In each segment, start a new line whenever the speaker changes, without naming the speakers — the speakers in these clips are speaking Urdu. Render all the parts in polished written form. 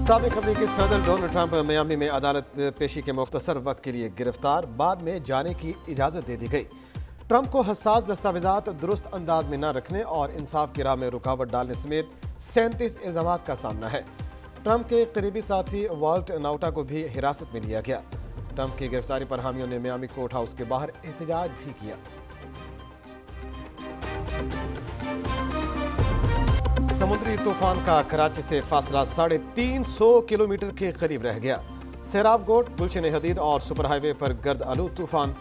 سابق امریکی صدر ڈونلڈ ٹرمپ میامی میں عدالت پیشی کے مختصر وقت کے لیے گرفتار، بعد میں جانے کی اجازت دے دی گئی۔ ٹرمپ کو حساس دستاویزات درست انداز میں نہ رکھنے اور انصاف کی راہ میں رکاوٹ ڈالنے سمیت 37 الزامات کا سامنا ہے۔ ٹرمپ کے قریبی ساتھی والٹ ناؤٹا کو بھی حراست میں لیا گیا۔ ٹرمپ کی گرفتاری پر حامیوں نے میامی کورٹ ہاؤس کے باہر احتجاج بھی کیا۔ سمندری طوفان کا کراچی سے فاصلہ 350 کلومیٹر کے قریب رہ گیا۔ سیراب گوٹ، گلشن حدید اور سپر ہائی وے پر گرد آلود طوفان،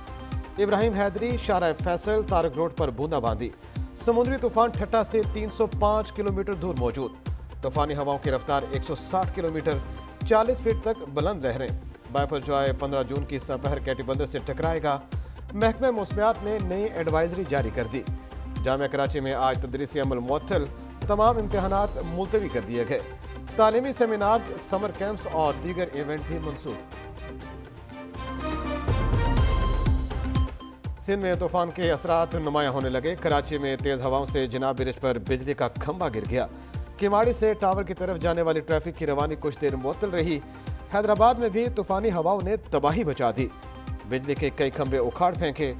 ابراہیم حیدری، شارع فیصل، طارق روڈ پر بوندا باندی۔ سمندری طوفان ٹھٹھا سے 305 کلومیٹر دور موجود۔ طوفانی ہواؤں کی رفتار 160 کلومیٹر 40 فٹ تک بلند لہریں۔ بائپر جوائے 15 جون کی سپہر کیٹی بندر سے ٹکرائے گا۔ محکمہ موسمیات نے نئی ایڈوائزری جاری کر دی۔ جامعہ کراچی میں آج تدریسی عمل معطل، تمام امتحانات ملتوی کر دیے گئے۔ تعلیمی سیمینارز، سمر کیمپس اور دیگر ایونٹ بھی منسوخ۔ سندھ میں طوفان کے اثرات نمایاں ہونے لگے۔ کراچی میں تیز ہواؤں سے جناب برج پر بجلی کا کھمبا گر گیا۔ کیماڑی سے ٹاور کی طرف جانے والی ٹریفک کی روانی کچھ دیر معطل رہی۔ حیدرآباد میں بھی طوفانی ہواؤں نے تباہی مچا دی، بجلی کے کئی کھمبے اکھاڑ پھینکے۔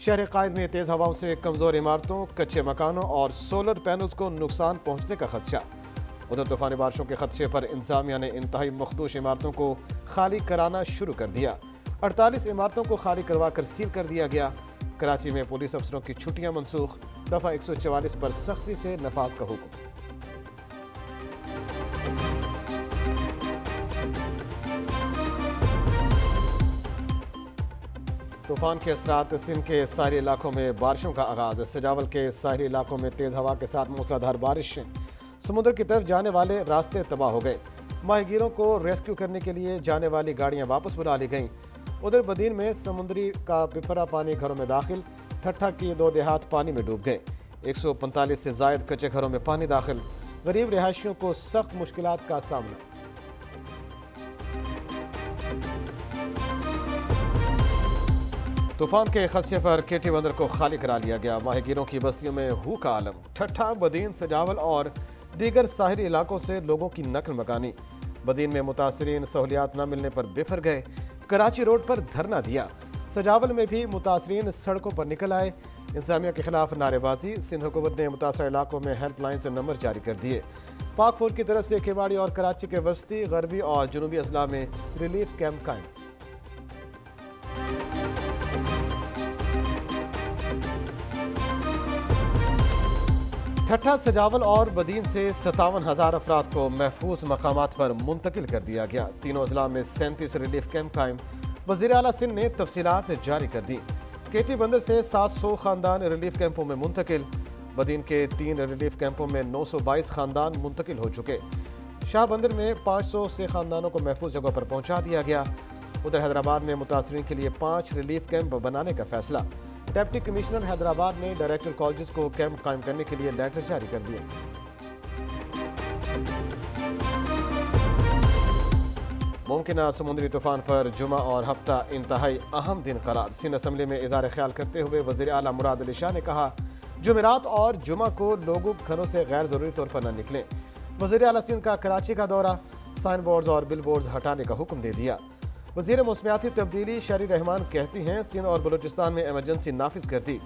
شہر قائد میں تیز ہواؤں سے کمزور عمارتوں، کچے مکانوں اور سولر پینلز کو نقصان پہنچنے کا خدشہ۔ ادھر طوفانی بارشوں کے خدشے پر انتظامیہ نے انتہائی مخدوش عمارتوں کو خالی کرانا شروع کر دیا۔ 48 عمارتوں کو خالی کروا کر سیل کر دیا گیا۔ کراچی میں پولیس افسروں کی چھٹیاں منسوخ، دفعہ 144 پر سختی سے نفاذ کا حکم۔ طوفان کے اثرات سندھ کے ساحلی علاقوں میں بارشوں کا آغاز۔ سجاول کے ساحلی علاقوں میں تیز ہوا کے ساتھ موسلادھار بارش، سمندر کی طرف جانے والے راستے تباہ ہو گئے۔ ماہی گیروں کو ریسکیو کرنے کے لیے جانے والی گاڑیاں واپس بلا لی گئیں۔ ادھر بدین میں سمندری کا بپھرا پانی گھروں میں داخل، ٹھٹھا کی 2 دیہات پانی میں ڈوب گئے۔ 145 سے زائد کچے گھروں میں پانی داخل، غریب رہائشیوں کو سخت مشکلات کا سامنا۔ طوفان کے خدشے پر کیٹی بندر کو خالی کرا لیا گیا۔ ماہی گیروں کی بستیوں میں ہو کا عالم۔ ٹھٹھا، بدین، سجاول اور دیگر ساحلی علاقوں سے لوگوں کی نقل مکانی۔ بدین میں متاثرین سہولیات نہ ملنے پر بفر گئے، کراچی روڈ پر دھرنا دیا۔ سجاول میں بھی متاثرین سڑکوں پر نکل آئے۔ انتظامیہ کے خلاف نعرے بازی۔ سندھ حکومت نے متاثرہ علاقوں میں ہیلپ لائن سے نمبر جاری کر دیے۔ پاک فوج کی طرف سے کیواڑی اور کراچی کے وسطی، غربی اور جنوبی اضلاع میں ریلیف کیمپ قائم۔ ٹھٹھا، سجاول اور بدین سے 57,000 افراد کو محفوظ مقامات پر منتقل کر دیا گیا۔ تینوں اضلاع میں 37 ریلیف کیمپ قائم۔ وزیر اعلیٰ سندھ نے تفصیلات جاری کر دی۔ کیٹی بندر سے 700 خاندان ریلیف کیمپوں میں منتقل۔ بدین کے 3 ریلیف کیمپوں میں 922 خاندان منتقل ہو چکے۔ شاہ بندر میں 500 سے خاندانوں کو محفوظ جگہ پر پہنچا دیا گیا۔ ادھر حیدرآباد میں متاثرین کے لیے 5 ریلیف کیمپ بنانے کا فیصلہ۔ ڈپٹی کمشنر حیدرآباد نے ڈائریکٹر کالجز کو کیمپ قائم کرنے کے لیے لیٹر جاری کر دیا۔ ممکنہ سمندری طوفان پر جمعہ اور ہفتہ انتہائی اہم دن قرار۔ سندھ اسمبلی میں اظہار خیال کرتے ہوئے وزیر اعلیٰ مراد علی شاہ نے کہا، جمعرات اور جمعہ کو لوگوں گھروں سے غیر ضروری طور پر نہ نکلیں۔ وزیر اعلیٰ سندھ کا کراچی کا دورہ، سائن بورڈز اور بل بورڈز ہٹانے کا حکم دے دیا۔ وزیر موسمیاتی تبدیلی شہری رحمان کہتی ہیں، سندھ اور بلوچستان میں ایمرجنسی نافذ کر دی،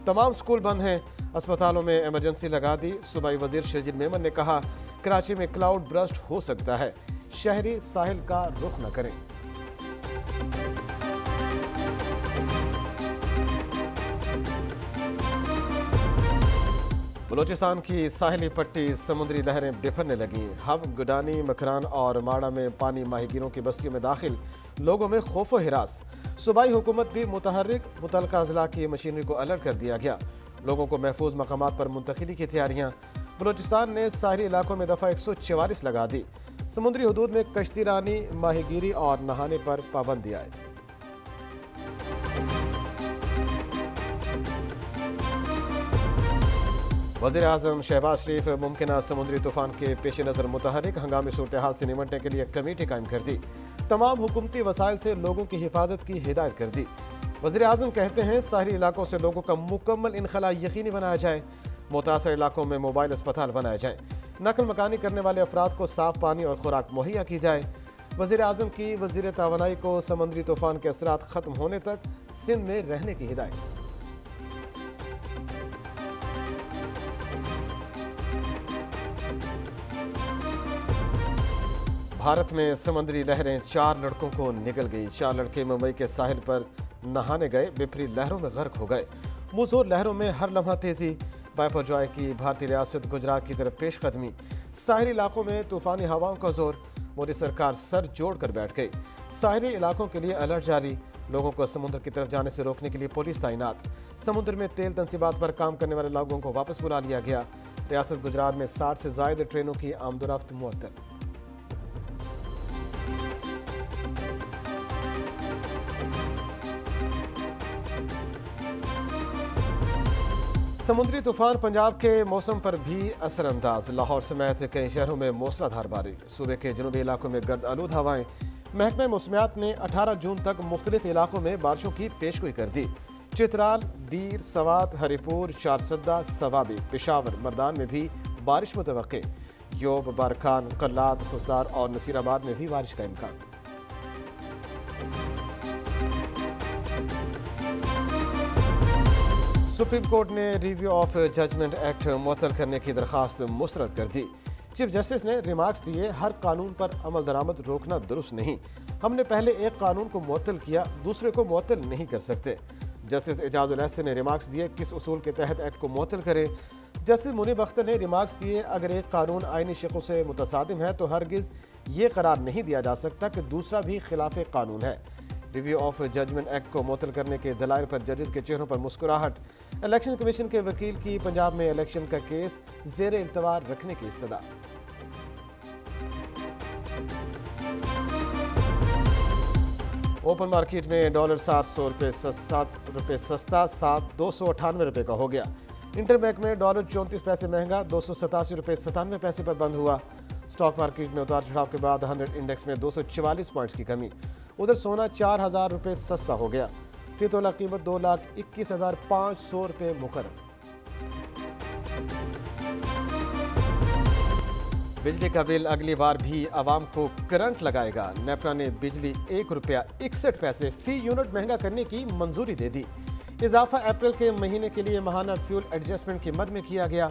تمام سکول بند ہیں، اسپتالوں میں ایمرجنسی لگا دی۔ صوبائی وزیر شرجیل میمن نے کہا، کراچی میں کلاؤڈ برسٹ ہو سکتا ہے، شہری ساحل کا رخ نہ کریں۔ بلوچستان کی ساحلی پٹی سمندری لہریں بفرنے لگیں۔ ہب، گڈانی، مکران اور ماڑا میں پانی ماہی گیروں کی بستیوں میں داخل، لوگوں میں خوف و ہراس۔ صوبائی حکومت بھی متحرک، متعلقہ اضلاع کی مشینری کو الرٹ کر دیا گیا۔ لوگوں کو محفوظ مقامات پر منتقلی کی تیاریاں۔ بلوچستان نے ساحلی علاقوں میں دفعہ 144 لگا دی۔ سمندری حدود میں کشتی رانی، ماہی گیری اور نہانے پر پابندی عائد۔ وزیر اعظم شہباز شریف ممکنہ سمندری طوفان کے پیش نظر متحرک، ہنگامی صورتحال سے نمٹنے کے لیے کمیٹی قائم کر دی۔ تمام حکومتی وسائل سے لوگوں کی حفاظت کی ہدایت کر دی۔ وزیر اعظم کہتے ہیں، ساحلی علاقوں سے لوگوں کا مکمل انخلاء یقینی بنایا جائے، متاثرہ علاقوں میں موبائل اسپتال بنائے جائیں۔ نقل مکانی کرنے والے افراد کو صاف پانی اور خوراک مہیا کی جائے۔ وزیر اعظم کی وزیر توانائی کو سمندری طوفان کے اثرات ختم ہونے تک سندھ میں رہنے کی ہدایت۔ بھارت میں سمندری لہریں 4 لڑکوں کو نگل گئی۔ 4 لڑکے ممبئی کے ساحل پر نہانے گئے، بپری لہروں میں غرق ہو گئے۔ مزور لہروں میں ہر لمحہ تیزی، بائپر جوائے کی بھارتی ریاست گجرات کی طرف پیش قدمی۔ ساحلی علاقوں میں طوفانی ہواؤں کا زور، مودی سرکار سر جوڑ کر بیٹھ گئی۔ ساحلی علاقوں کے لیے الرٹ جاری، لوگوں کو سمندر کی طرف جانے سے روکنے کے لیے پولیس تعینات۔ سمندر میں تیل تنصیبات پر کام کرنے والے لوگوں کو واپس بلا لیا گیا۔ ریاست گجرات میں 60 سے زائد ٹرینوں کی آمد و رفت معطل۔ سمندری طوفان پنجاب کے موسم پر بھی اثر انداز، لاہور سمیت کئی شہروں میں موسلا دھار بارش۔ صوبے کے جنوبی علاقوں میں گرد آلود ہوائیں۔ محکمہ موسمیات نے 18 جون تک مختلف علاقوں میں بارشوں کی پیشگوئی کر دی۔ چترال، دیر، سوات، ہری پور، چارسدہ، سوابی، پشاور، مردان میں بھی بارش متوقع۔ یوب، بارکھان، قلات، خزدار اور نصیر آباد میں بھی بارش کا امکان۔ سپریم کورٹ نے ریویو آف ججمنٹ ایکٹ معطل کرنے کی درخواست مسترد کر دی۔ چیف جسٹس نے ریمارکس دیے، ہر قانون پر عمل درآمد روکنا درست نہیں۔ ہم نے پہلے ایک قانون کو معطل کیا، دوسرے کو معطل نہیں کر سکتے۔ جسٹس اعجاز الاحسن نے ریمارکس دیے، کس اصول کے تحت ایکٹ کو معطل کریں۔ جسٹس منیب اختر نے ریمارکس دیے، اگر ایک قانون آئینی شقوں سے متصادم ہے تو ہرگز یہ قرار نہیں دیا جا سکتا کہ دوسرا بھی خلاف قانون ہے۔ ریویو آف ججمنٹ ایکٹ کو معطل کرنے کے دلائل پر ججز کے چہروں پر مسکراہٹ۔ الیکشن کمیشن کے وکیل کی پنجاب میں الیکشن کا کیس زیر التوا رکھنے کی استدعا۔ اوپن مارکیٹ میں ڈالر 700 روپے سستا، 298 روپے کا ہو گیا۔ انٹر بینک میں ڈالر 34 پیسے مہنگا، 287 روپے 97 پیسے پر بند ہوا۔ سٹاک مارکیٹ میں اتار چڑھاؤ کے بعد 100 انڈیکس میں 244 پوائنٹس کی کمی۔ ادھر سونا 4000 روپے سستا ہو گیا، فی تولہ قیمت 2,21,500 روپے مقرر۔ بجلی کا بل اگلی بار بھی عوام کو کرنٹ لگائے گا۔ نیپرا نے بجلی 1 روپیہ 61 پیسے فی یونٹ مہنگا کرنے کی منظوری دے دی۔ اضافہ اپریل کے مہینے کے لیے ماہانہ فیول ایڈجسٹمنٹ کی مد میں کیا گیا۔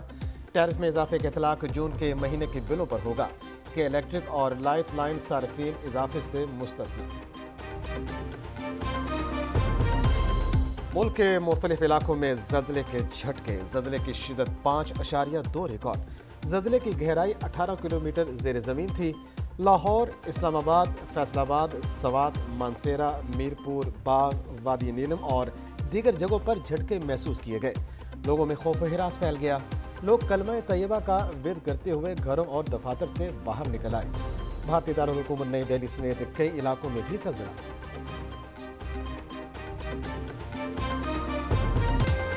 ٹیرف میں اضافے کا اطلاق جون کے مہینے کے بلوں پر ہوگا کہ الیکٹرک اور لائف لائن صارفین اضافے سے مستثنی۔ ملک کے مختلف علاقوں میں زلزلے کے جھٹکے، زلزلے کی شدت 5.2 ریکارڈ۔ زلزلے کی گہرائی 18 کلومیٹر زیر زمین تھی۔ لاہور، اسلام آباد، فیصل آباد، سوات، مانسیرہ، میرپور، باغ، وادی نیلم اور دیگر جگہوں پر جھٹکے محسوس کیے گئے۔ لوگوں میں خوف و ہراس پھیل گیا۔ لوگ کلمہ طیبہ کا ورد کرتے ہوئے گھروں اور دفاتر سے باہر نکل آئے۔ بھارتی دارالحکومت نئی دہلی سمیت کئی علاقوں میں بھی زلزلہ۔